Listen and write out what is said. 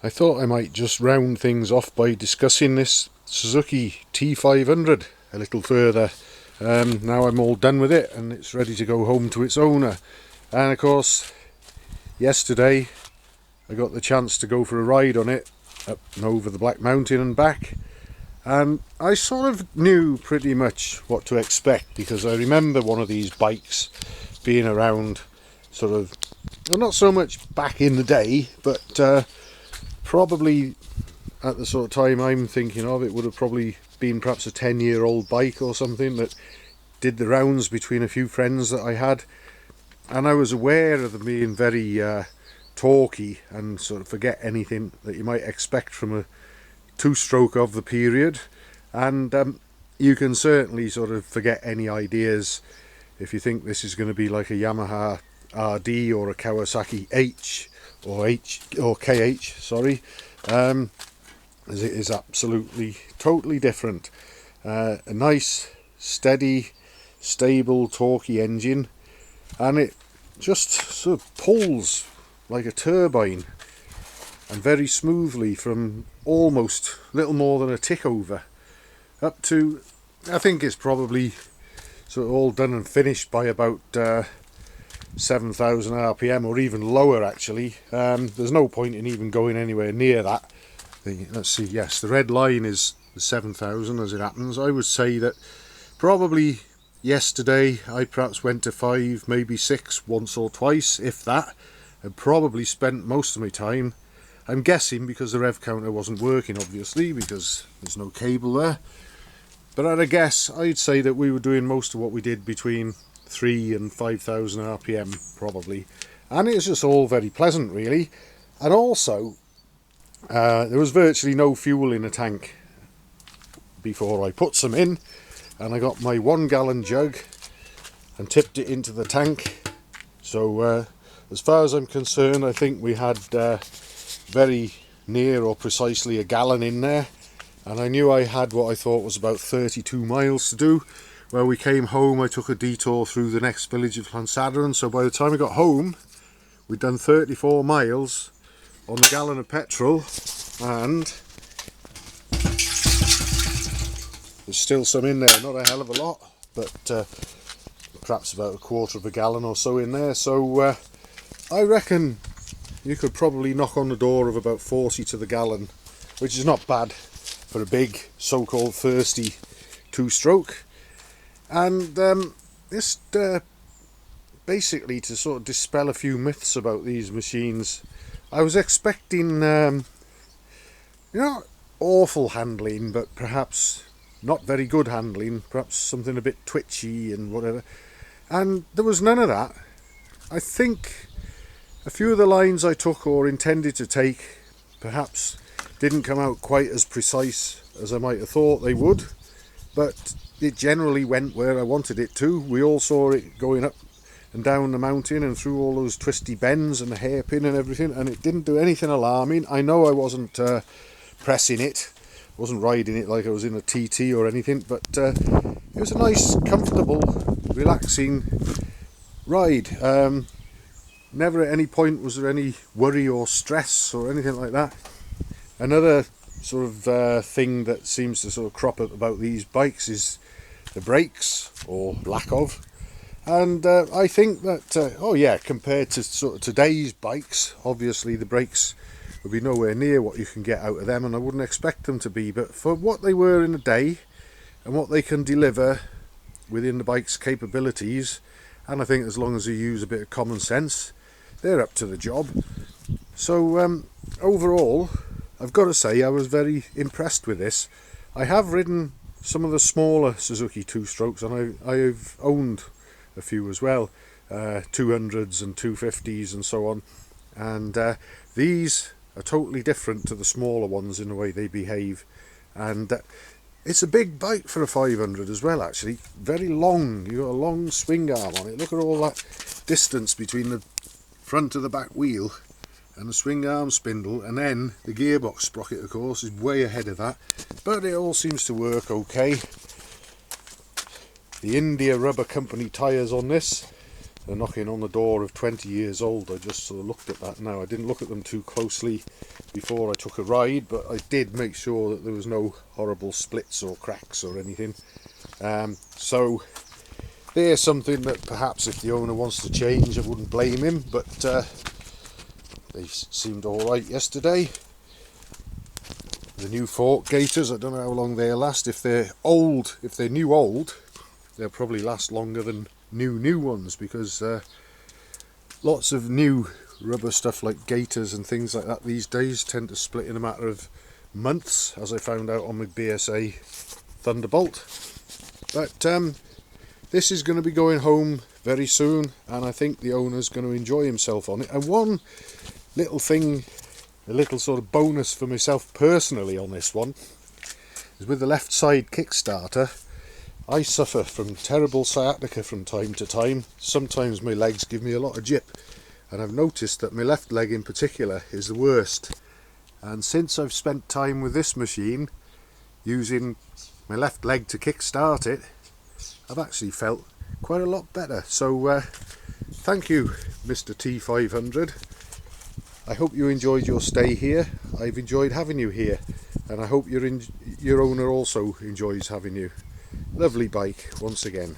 I thought I might just round things off by discussing this Suzuki T500 a little further. Now I'm all done with it and it's ready to go home to its owner. And of course, yesterday I got the chance to go for a ride on it up and over the Black Mountain and back. And I sort of knew pretty much what to expect, because I remember one of these bikes being around sort of, well, not so much back in the day, but probably at the sort of time I'm thinking of, it would have probably been perhaps a 10-year-old bike or something that did the rounds between a few friends that I had. And I was aware of them being very torquey and sort of forget anything that you might expect from a two-stroke of the period. And you can certainly sort of forget any ideas if you think this is going to be like a Yamaha RD or a Kawasaki H or KH, sorry, as it is absolutely totally different. A nice, steady, stable, torquey engine, and it just sort of pulls like a turbine and very smoothly from almost little more than a tick over up to, I think it's probably sort of all done and finished by about 7,000 RPM or even lower actually. There's no point in even going anywhere near that. Let's see, yes, the red line is 7,000 as it happens. I would say that probably yesterday I perhaps went to 5, maybe 6 once or twice, if that, and probably spent most of my time, I'm guessing because the rev counter wasn't working obviously because there's no cable there, but at a guess I'd say that we were doing most of what we did between 3 and 5,000 RPM probably, and it was just all very pleasant really. And also there was virtually no fuel in the tank before I put some in, and I got my 1 gallon jug and tipped it into the tank. So as far as I'm concerned, I think we had very near or precisely a gallon in there, and I knew I had what I thought was about 32 miles to do. Where we came home, I took a detour through the next village of Llansadron, so by the time I got home we'd done 34 miles on a gallon of petrol, and there's still some in there, not a hell of a lot, but perhaps about a quarter of a gallon or so in there. So I reckon you could probably knock on the door of about 40 to the gallon, which is not bad for a big so-called thirsty two-stroke. And just basically to sort of dispel a few myths about these machines, I was expecting awful handling, but perhaps not very good handling, perhaps something a bit twitchy and whatever, and there was none of that. I think a few of the lines I took or intended to take perhaps didn't come out quite as precise as I might have thought they would, but it generally went where I wanted it to. We all saw it going up and down the mountain and through all those twisty bends and the hairpin and everything, and it didn't do anything alarming. I know I wasn't pressing it, wasn't riding it like I was in a TT or anything, but it was a nice, comfortable, relaxing ride. Never at any point was there any worry or stress or anything like that. Another sort of thing that seems to sort of crop up about these bikes is the brakes, or lack of. And I think that, compared to sort of today's bikes, obviously the brakes would be nowhere near what you can get out of them, and I wouldn't expect them to be, but for what they were in a day and what they can deliver within the bike's capabilities, and I think as long as you use a bit of common sense, they're up to the job. So overall, I've got to say I was very impressed with this. I have ridden some of the smaller Suzuki two-strokes, and I've owned a few as well, 200s and 250s and so on, and these are totally different to the smaller ones in the way they behave, and it's a big bike for a 500 as well actually, very long. You've got a long swing arm on it. Look at all that distance between the front of the back wheel and the swing arm spindle, and then the gearbox sprocket of course is way ahead of that, but it all seems to work okay. The India Rubber Company tyres on this, are knocking on the door of 20 years old. I just sort of looked at that now. I didn't look at them too closely before I took a ride, but I did make sure that there was no horrible splits or cracks or anything. So there's something that perhaps if the owner wants to change, I wouldn't blame him, but they seemed alright yesterday. The new fork gaiters, I don't know how long they'll last. If they're old, if they're new old, they'll probably last longer than new ones, because lots of new rubber stuff like gaiters and things like that these days tend to split in a matter of months, as I found out on my BSA Thunderbolt. But this is going to be going home very soon, and I think the owner's going to enjoy himself on it. And one little thing, a little sort of bonus for myself personally on this one, is with the left side kickstarter, I suffer from terrible sciatica from time to time. Sometimes my legs give me a lot of jip, and I've noticed that my left leg in particular is the worst. And since I've spent time with this machine, using my left leg to kickstart it, I've actually felt quite a lot better. So thank you, Mr. T500. I hope you enjoyed your stay here. I've enjoyed having you here, and I hope your owner also enjoys having you. Lovely bike once again.